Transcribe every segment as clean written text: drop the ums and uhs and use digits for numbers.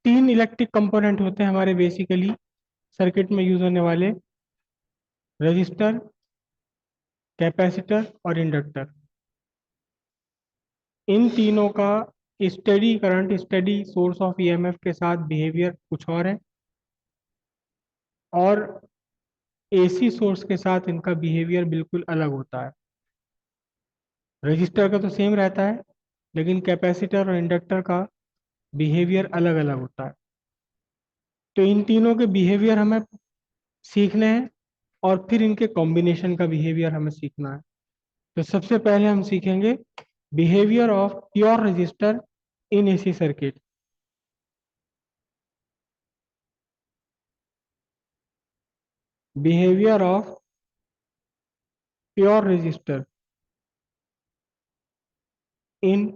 तीन electric component होते हैं हमारे बेसिकली सर्किट में यूज होने वाले: रजिस्टर, कैपेसिटर और इंडक्टर। इन तीनों का study current, study source of EMF के साथ बिहेवियर कुछ और है, और एसी सोर्स के साथ इनका बिहेवियर बिल्कुल अलग होता है। रजिस्टर का तो सेम रहता है, लेकिन कैपेसिटर और इंडक्टर का बिहेवियर अलग अलग होता है। तो इन तीनों के बिहेवियर हमें सीखने हैं, और फिर इनके कॉम्बिनेशन का बिहेवियर हमें सीखना है। तो सबसे पहले हम सीखेंगे behaviour of pure resistor in AC circuit. Behaviour of pure resistor in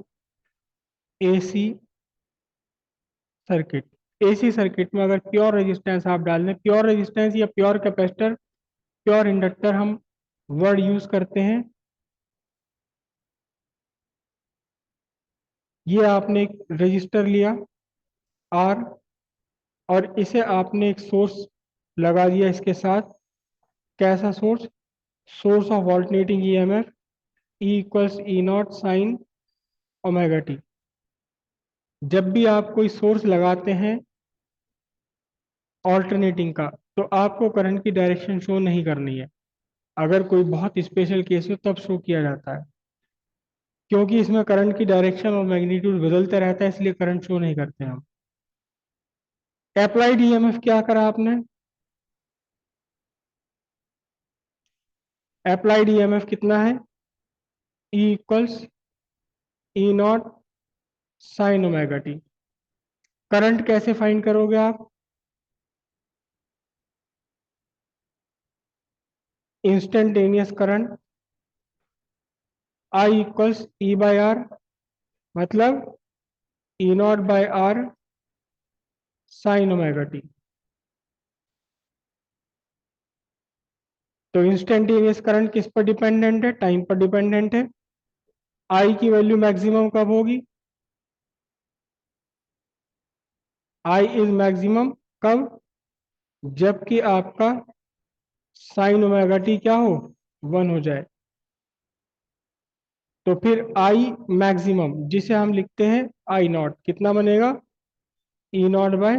AC circuit. AC circuit में अगर प्योर रेजिस्टेंस आप डाल दें, प्योर रेजिस्टेंस या प्योर कैपेसिटर, प्योर इंडक्टर हम वर्ड यूज करते हैं। ये आपने एक रजिस्टर लिया आर, और इसे आपने एक सोर्स लगा दिया इसके साथ। कैसा source? Source of alternating EMF E equals E not sine omega T. जब भी आप कोई सोर्स लगाते हैं ऑल्टरनेटिंग का, तो आपको करंट की डायरेक्शन शो नहीं करनी है। अगर कोई बहुत स्पेशल केस हो तब शो किया जाता है, क्योंकि इसमें करंट की डायरेक्शन और मैग्नीट्यूड बदलते रहता है, इसलिए करंट शो नहीं करते हम। अप्लाइड ईएमएफ क्या करा आपने? अप्लाइड ईएमएफ कितना है? E equals E not sine omega T. Current कैसे फाइंड करोगे आप? Instantaneous current I equals E by R, मतलब E not by R sine omega T. तो इंस्टेंटेनियस करंट किस पर डिपेंडेंट है? टाइम पर डिपेंडेंट है। आई की वैल्यू मैक्सिमम कब होगी? आई इज मैक्सिमम कब? जबकि आपका साइन ओमेगा टी क्या हो? 1 हो जाए। तो फिर आई मैक्सिमम, जिसे हम लिखते हैं आई नॉट, कितना बनेगा? E not by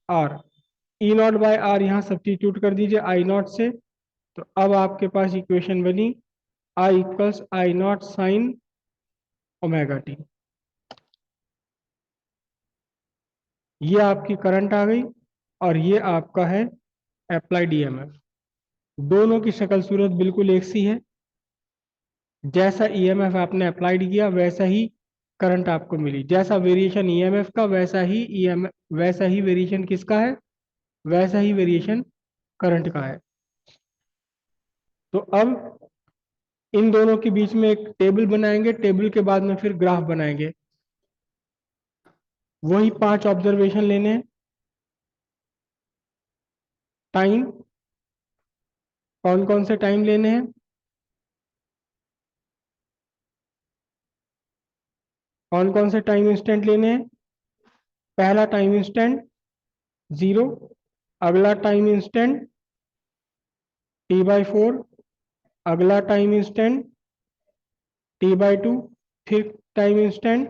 R. E not by R यहाँ सब्सटीट्यूट कर दीजिए आई नॉट से। तो अब आपके पास इक्वेशन बनी I equals I not sine omega T. ये आपकी करंट आ गई, और ये आपका है अप्लाइड ईएमएफ। दोनों की शक्ल सूरत बिल्कुल एक सी है। जैसा ईएमएफ आपने अप्लाइड किया वैसा ही करंट आपको मिली। जैसा वेरिएशन ईएमएफ का, वैसा ही वैसा ही वेरिएशन किसका है? वैसा ही वेरिएशन करंट का है। तो अब इन दोनों के बीच में एक टेबल बनाएंगे, टेबल के बाद में फिर ग्राफ बनाएंगे। वही 5 ऑब्जर्वेशन लेने हैं। टाइम, कौन कौन से टाइम लेने हैं? कौन कौन से टाइम इंस्टेंट लेने हैं? पहला टाइम इंस्टेंट 0, अगला टाइम इंस्टेंट T/4, अगला टाइम इंस्टेंट T/2, फिर टाइम इंस्टेंट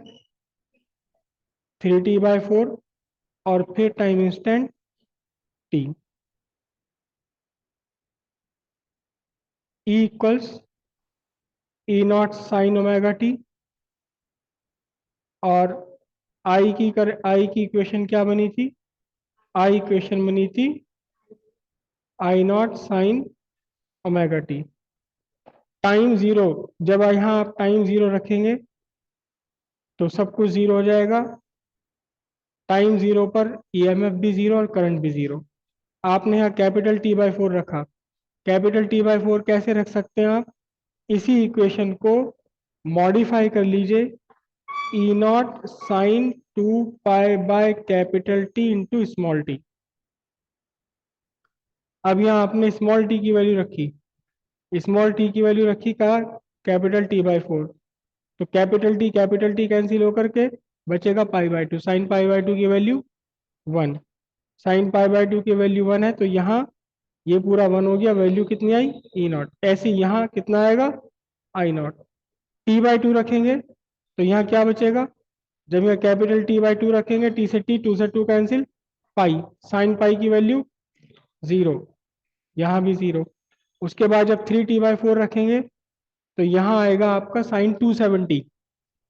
3T/4, और फिर time instant T। E equals E not sine omega T. और आई की इक्वेशन क्या बनी थी? आई इक्वेशन बनी थी I not sine omega T. Time zero, जब यहाँ आप टाइम जीरो रखेंगे तो सब कुछ जीरो हो जाएगा। टाइम जीरो पर ईएमएफ भी जीरो और करंट भी जीरो। आपने यहाँ कैपिटल T/4 रखा। कैपिटल T/4 कैसे रख सकते हैं आप? इसी इक्वेशन को मॉडिफाई कर लीजिए, E not sine 2 pi by capital T into small T. अब यहाँ आपने स्मॉल टी की वैल्यू रखी, स्मॉल टी की वैल्यू रखी कहा? Capital T/4। तो कैपिटल टी कैंसिल होकर के बचेगा pi by two. Sine pi by two की वैल्यू 1। साइन पाई बाय 2 की वैल्यू 1 है, तो यहाँ ये पूरा 1 हो गया, वैल्यू कितनी आई ई नॉट। ऐसे यहाँ कितना आएगा आई नॉट। टी बाई टू रखेंगे तो यहाँ क्या बचेगा, जब यहाँ कैपिटल टी बाई टू रखेंगे, टी से टी, टू से to cancel, pi, sine pi की वैल्यू 0, यहाँ भी 0। उसके बाद जब 3t/4 रखेंगे तो यहाँ आएगा आपका साइन 270,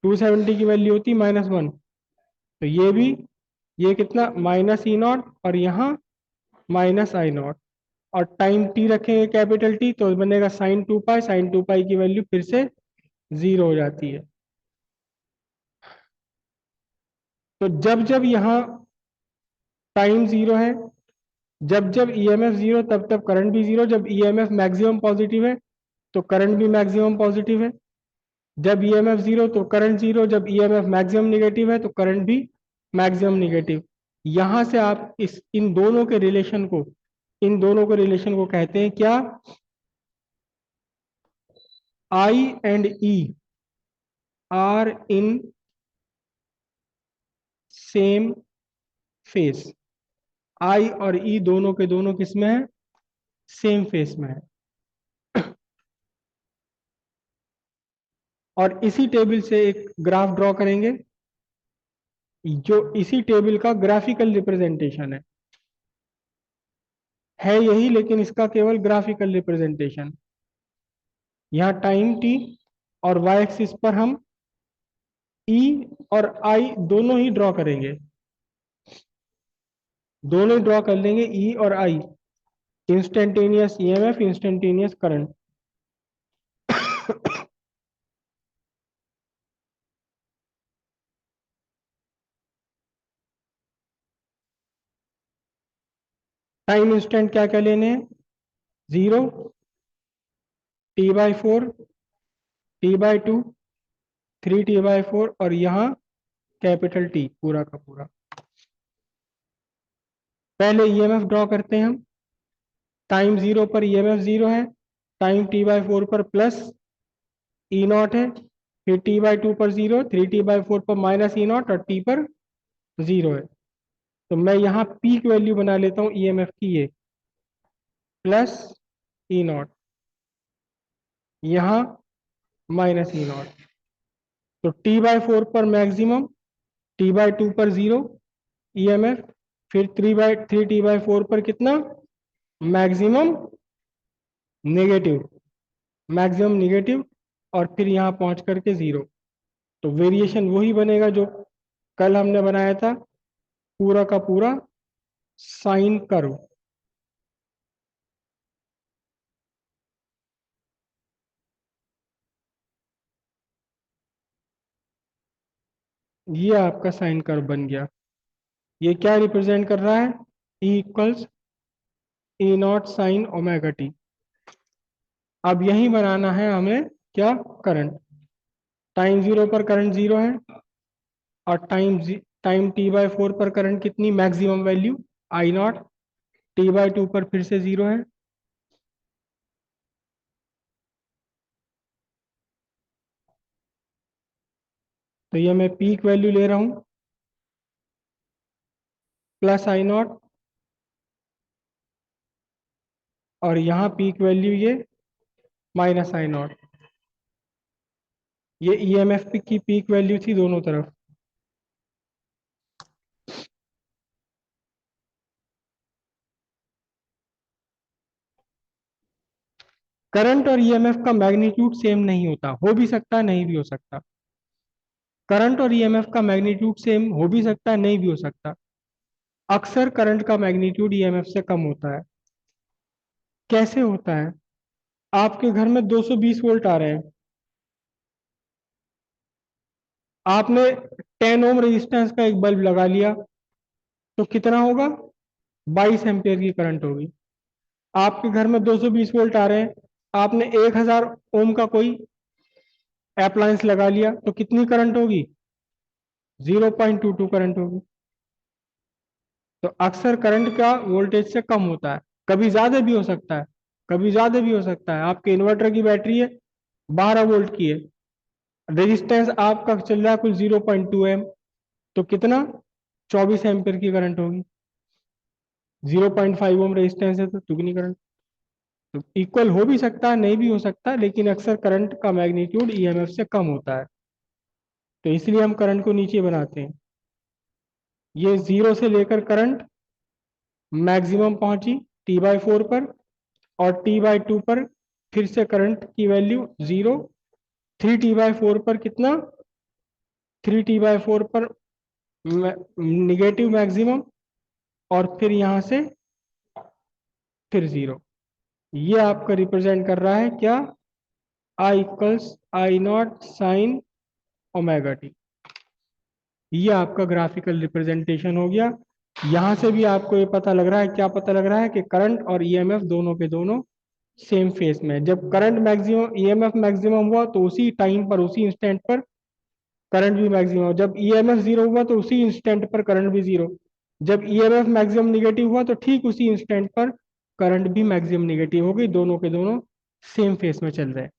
270 की वैल्यू होती -1, तो ये भी, ये कितना माइनस ई नॉट और यहाँ माइनस आई नॉट। और टाइम टी रखेंगे कैपिटल टी तो बनेगा साइन 2 पाई, साइन 2 पाई की वैल्यू फिर से 0 हो जाती है। तो जब जब यहाँ टाइम 0 है, जब जब ईएमएफ 0, तब तब करंट भी 0। जब ईएमएफ मैक्सिमम पॉजिटिव है तो करंट भी मैक्सिमम पॉजिटिव है। जब ईएमएफ 0 तो करंट 0, जब ईएमएफ मैक्सिमम निगेटिव है तो करंट भी मैक्सिमम निगेटिव। यहां से आप इस इन दोनों को रिलेशन को कहते हैं क्या, I and E are in same phase. I और ई दोनों के दोनों किस में है, सेम फेस में है। और इसी टेबल से एक ग्राफ ड्रॉ करेंगे, जो इसी टेबल का ग्राफिकल रिप्रेजेंटेशन है यही, लेकिन इसका केवल ग्राफिकल रिप्रेजेंटेशन। यहाँ टाइम टी और वाई एक्सिस पर हम ई और आई दोनों ही ड्रॉ करेंगे, दोनों ही ड्रॉ कर लेंगे, ई और I, instantaneous EMF, instantaneous current. Time instant क्या क्या लेने हैं, 0, t/4, t/2, 3t/4 और यहाँ कैपिटल टी पूरा का पूरा। पहले ईएमएफ ड्रॉ करते हैं हम। टाइम 0 पर ईएमएफ 0 है, टाइम t/4 पर प्लस ई नॉट है, फिर t/2 पर 0, 3t/4 पर माइनस ई नॉट और t पर 0 है। तो मैं यहाँ पीक वैल्यू बना लेता हूँ ईएमएफ की, ये प्लस ई नॉट, यहाँ माइनस ई नॉट। तो t/4 पर मैक्सिमम, t/2 पर 0 ईएमएफ, फिर 3t/4 पर कितना, मैक्सिमम नेगेटिव, मैक्सिमम नेगेटिव, और फिर यहाँ पहुंच करके 0। तो वेरिएशन वही बनेगा जो कल हमने बनाया था, पूरा का पूरा साइन कर्व। ये आपका साइन कर्व बन गया। ये क्या रिप्रेजेंट कर रहा है, E equals E not sine omega T. अब यही बनाना है हमें क्या, करंट। टाइम 0 पर करंट 0 है, और टाइम t/4 पर करंट कितनी, maximum value I not, t/2 पर फिर से 0 है। तो ये मैं पीक वैल्यू ले रहा हूं, प्लस आई नॉट, और यहाँ पीक वैल्यू ये माइनस आई नॉट। ये ईएमएफ की पीक वैल्यू थी दोनों तरफ। करंट और ईएमएफ का मैग्नीट्यूड सेम नहीं होता, हो भी सकता नहीं भी हो सकता। करंट और ईएमएफ का मैग्नीट्यूड सेम हो भी सकता है, नहीं भी हो सकता। अक्सर करंट का मैग्नीट्यूड ईएमएफ से कम होता है। कैसे होता है, आपके घर में 220 वोल्ट आ रहे हैं, आपने 10 ओम रेजिस्टेंस का एक बल्ब लगा लिया, तो कितना होगा, 22 एम्पियर की करंट होगी। आपके घर में 220 वोल्ट आ रहे हैं, आपने 1000 ओम का कोई अप्लायंस लगा लिया, तो कितनी करंट होगी, 0.22 करंट होगी। तो अक्सर करंट का वोल्टेज से कम होता है, कभी ज्यादा भी हो सकता है, कभी ज्यादा भी हो सकता है। आपके इन्वर्टर की बैटरी है, 12 वोल्ट की है, रेजिस्टेंस आपका चल रहा है कुछ 0.2 एम, तो कितना 24 एम्पियर की करंट होगी। 0.5 ओम रेजिस्टेंस है तो दुगनी करंट। तो इक्वल हो भी सकता है, नहीं भी हो सकता, लेकिन अक्सर करंट का मैग्नीट्यूड ईएमएफ से कम होता है, तो इसलिए हम करंट को नीचे बनाते हैं। ये जीरो से लेकर करंट मैक्सिमम पहुंची T/4 पर, और T/2 पर फिर से करंट की वैल्यू जीरो। 3T/4 पर कितना, 3T/4 पर निगेटिव मैक्सिमम, और फिर यहां से फिर जीरो। ये आपका रिप्रेजेंट कर रहा है क्या, I equals I not sine omega T. ये आपका ग्राफिकल रिप्रेजेंटेशन हो गया। यहां से भी आपको ये पता लग रहा है, क्या पता लग रहा है कि करंट और ईएमएफ दोनों के दोनों सेम फेस में है। जब करंट मैक्सिमम, ईएमएफ मैक्सिमम हुआ तो उसी टाइम पर, उसी इंस्टेंट पर करंट भी मैक्सिमम हुआ। जब ईएमएफ जीरो हुआ तो उसी इंस्टेंट पर करंट भी जीरो। जब ईएमएफ मैक्सिमम निगेटिव हुआ तो ठीक उसी इंस्टेंट पर करंट भी मैक्सिमम निगेटिव हो गई। दोनों के दोनों सेम फेस में चल रहे हैं।